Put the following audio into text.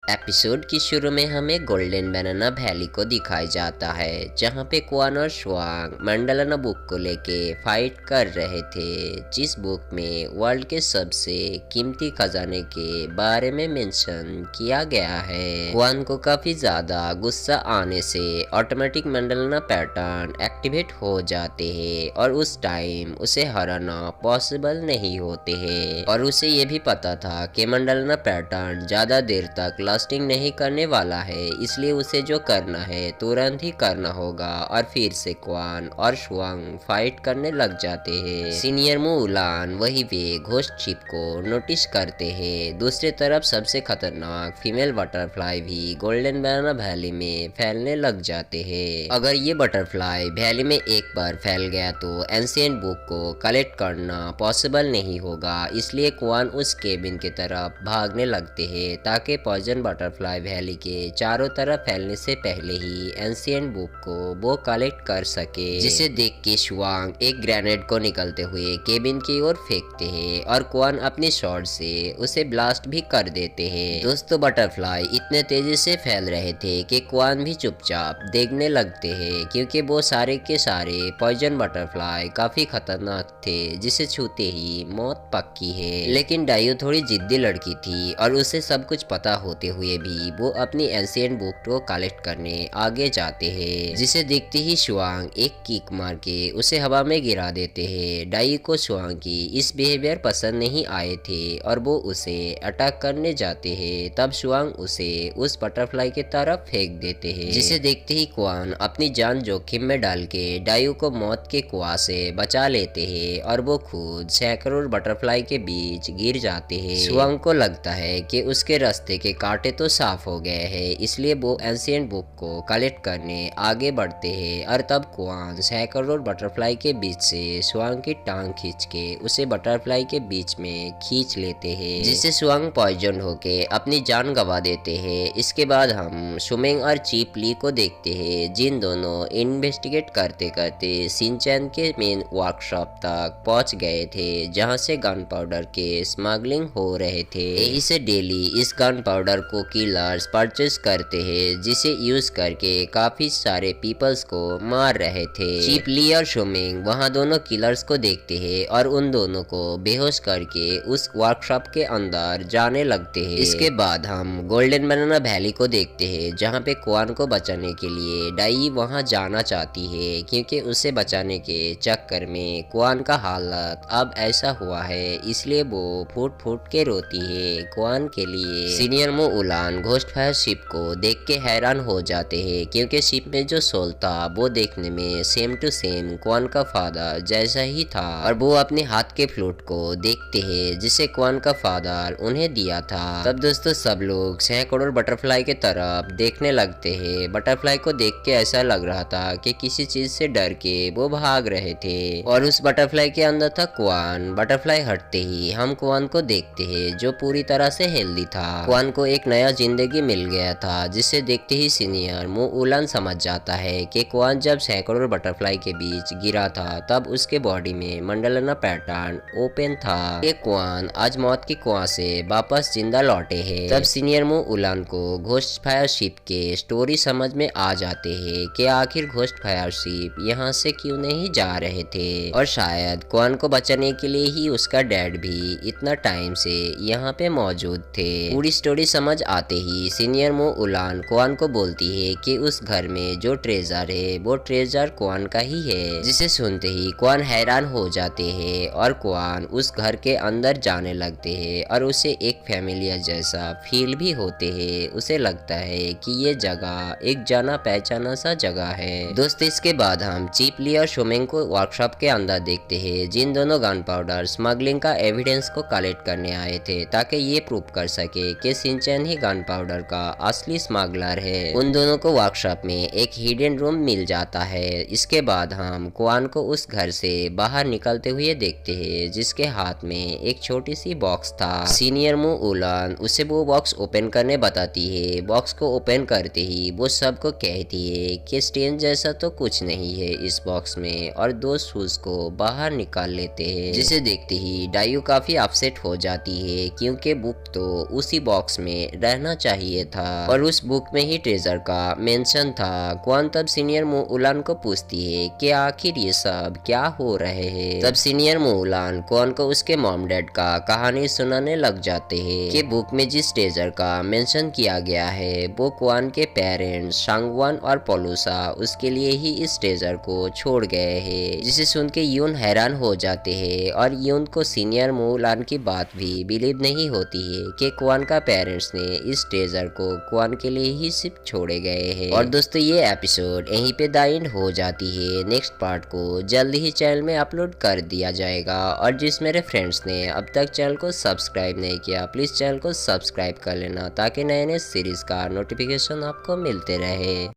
Episode की शुरू में हमें गोल्डन बनाना वैली को दिखाया जाता है, जहां पे क्वान और शुआंग मंडलाना बुक को लेके फाइट कर रहे थे, जिस बुक में वर्ल्ड के सबसे कीमती खजाने के बारे में मेंशन किया गया है। क्वान को काफी ज्यादा गुस्सा आने से ऑटोमेटिक मंडलाना पैटर्न एक्टिवेट हो जाते हैं और उस टाइम उसे हराना पॉसिबल नहीं होते हैं और उसे ये भी पता था कि मंडलाना पैटर्न ज्यादा देर तक लास्टिंग नहीं करने वाला है, इसलिए उसे जो करना है तुरंत ही करना होगा। और फिर से क्वान और शुआंग फाइट करने लग जाते हैं। सीनियर मु उलान वही वे घोस्ट शिप को नोटिस करते हैं। दूसरी तरफ सबसे खतरनाक फीमेल बटरफ्लाई भी गोल्डन बनाना वैली में फैलने लग जाते हैं। अगर ये बटरफ्लाई वैली में एक बार फैल गया तो एंशिएंट बुक को कलेक्ट करना पॉसिबल नहीं होगा, इसलिए क्वान उस केबिन की तरफ भागने लगते हैं ताकि पॉइजन बटरफ्लाई वैली के चारों तरफ फैलने से पहले ही एंशिएंट बुक को वो कलेक्ट कर सके। जिसे देख के शुआंग एक ग्रेनेड को निकलते हुए केबिन की ओर फेंकते हैं और क्वान अपनी शॉट से उसे ब्लास्ट भी कर देते हैं। दोस्तों, बटरफ्लाई इतने तेजी से फैल रहे थे कि क्वान भी चुपचाप देखने लगते हैं, क्योंकि वो सारे के सारे पॉइजन बटरफ्लाई काफी खतरनाक थे, जिसे छूते ही मौत पक्की है। लेकिन डाइयो थोड़ी जिद्दी लड़की थी और उसे सब कुछ पता होते हुए भी वो अपनी एंशिएंट बुक को कलेक्ट करने आगे जाते हैं, जिसे देखते ही शुआंग एक किक मार के उसे हवा में गिरा देते हैं। डाई को शुआंग की इस बिहेवियर पसंद नहीं आए थे और वो उसे अटैक करने जाते हैं। तब शुआंग उसे उस बटरफ्लाई की तरफ फेंक देते हैं, जिसे देखते ही क्वान अपनी जान जोखिम में डाल के डायू को मौत के कुआं से बचा लेते हैं और वो खुद सैकड़ों बटरफ्लाई के बीच गिर जाते हैं। शुआंग को लगता है कि उसके रास्ते के कांटे तो साफ हो गए हैं, इसलिए वो एंशिएंट बुक को कलेक्ट करने आगे बढ़ते हैं और तब क्वान सैकड़ों बटरफ्लाई के बीच से शुआंग की टांग खींच के उसे बटरफ्लाई के बीच में खींच लेते हैं, जिससे शुआंग पॉइजन होके अपनी जान गंवा देते हैं। इसके बाद हम शुमेंग और चीप ली को देखते हैं, जिन दोनों इन्वेस्टिगेट करते करते शिनचैन के मेन वर्कशॉप तक पहुंच गए थे, जहां से गन पाउडर के स्मगलिंग हो रहे थे। यही से डेली इस गन पाउडर को किलर्स परचेस करते हैं, जिसे यूज करके काफी सारे पीपल्स को मार रहे थे। चीप ली और शुमिंग वहां दोनों किलर्स को देखते हैं और उन दोनों को बेहोश करके उस वर्कशॉप के अंदर जाने लगते हैं। इसके बाद हम गोल्डन बनाना वैली को देखते हैं, जहां पे क्वान को बचाने के लिए डाई वहां जाना चाहती है, क्योंकि उसे बचाने के चक्कर में क्वान का हालत अब ऐसा हुआ है, इसलिए वो फूट फूट के रोती है क्वान के लिए। सीनियर मु उलान घोस्ट फायर शिप को देख के हैरान हो जाते हैं, क्योंकि शिप में जो सोल था वो देखने में सेम टू सेम क्वान का फादर जैसा ही था और वो अपने हाथ के फ्लूट को देखते हैं, जिसे क्वान का फादर उन्हें दिया था। तब दोस्तों सब लोग सैकड़ों बटरफ्लाई के तरफ देखने लगते हैं। बटरफ्लाई को देख के ऐसा लग रहा था कि किसी चीज से डर के वो भाग रहे थे और उस बटरफ्लाई के अंदर था क्वान। बटरफ्लाई हटते ही हम क्वान को देखते हैं, जो पूरी तरह से हेल्दी था। क्वान को एक नया जिंदगी मिल गया था, जिसे देखते ही सीनियर मु उलान समझ जाता है कि क्वान जब सैकड़ों बटरफ्लाई के बीच गिरा था तब उसके बॉडी में मंडलाना पैटर्न ओपन था। ये क्वान आज मौत की कुआं से वापस जिंदा लौटे हैं। तब सीनियर मु उलान को घोस्ट फायर शिप के स्टोरी समझ में आ जाते हैं कि आखिर घोस्ट फायर शिप यहाँ से क्यों नहीं जा रहे थे और शायद क्वान को बचाने के लिए ही उसका डैड भी इतना टाइम से यहाँ पे मौजूद थे। पूरी स्टोरी समझ आते ही सीनियर मु उलान क्वान को बोलती है कि उस घर में जो ट्रेजर है वो ट्रेजर क्वान का ही है, जिसे सुनते ही क्वान हैरान हो जाते हैं और क्वान उस घर के अंदर जाने लगते हैं और उसे एक फैमिलियर जैसा फील भी होते हैं। उसे लगता है कि ये जगह एक जाना पहचाना सा जगह है। दोस्त, इसके बाद हम चीप ली और शुमेंग को वर्कशॉप के अंदर देखते हैं, जिन दोनों गन पाउडर स्मगलिंग का एविडेंस को कलेक्ट करने आए थे, ताकि ये प्रूव कर सके कि शिनचैन ही गन पाउडर का असली स्मगलर है। उन दोनों को वर्कशॉप में एक हिडन रूम मिल जाता है। इसके बाद हम क्वान को उस घर से बाहर निकलते हुए देखते हैं, जिसके हाथ में एक छोटी सी बॉक्स था। सीनियर मु उलान उसे वो बॉक्स ओपन करने बताती है। बॉक्स को ओपन करते ही वो सबको कहती है कि स्टेन जैसा तो कुछ नहीं है इस बॉक्स में, और दो शूज को बाहर निकाल लेते हैं, जिसे देखते ही डायू काफी अपसेट हो जाती है, क्योंकि बुक तो उसी बॉक्स में रहना चाहिए था और उस बुक में ही ट्रेजर का मेंशन था। क्वान तब सीनियर मु उलान को पूछती है कि आखिर ये सब क्या हो रहे हैं। तब सीनियर मु उलान क्वान को उसके मॉम डैड का कहानी सुनाने लग जाते हैं कि बुक में जिस ट्रेजर का मेंशन किया गया है वो क्वान के पेरेंट्स शांगवान और पोलूसा उसके लिए ही इस ट्रेजर को छोड़ गए हैं। जिसे सुन के यून हैरान हो जाते हैं और यून को सीनियर मु उलान की बात भी बिलीव नहीं होती है कि क्वान का पेरेंट्स ने इस ट्रेजर को क्वान के लिए ही सिर्फ छोड़े गए हैं। और दोस्तों ये एपिसोड यहीं पे द एंड हो जाती है। नेक्स्ट पार्ट को जल्द ही चैनल में अपलोड कर दिया जाएगा और जिस मेरे फ्रेंड्स ने अब तक चैनल को सब्सक्राइब नहीं किया प्लीज चैनल को सब्सक्राइब कर लेना ताकि नए नए सीरीज का नोटिफिकेशन आपको मिलते रहे।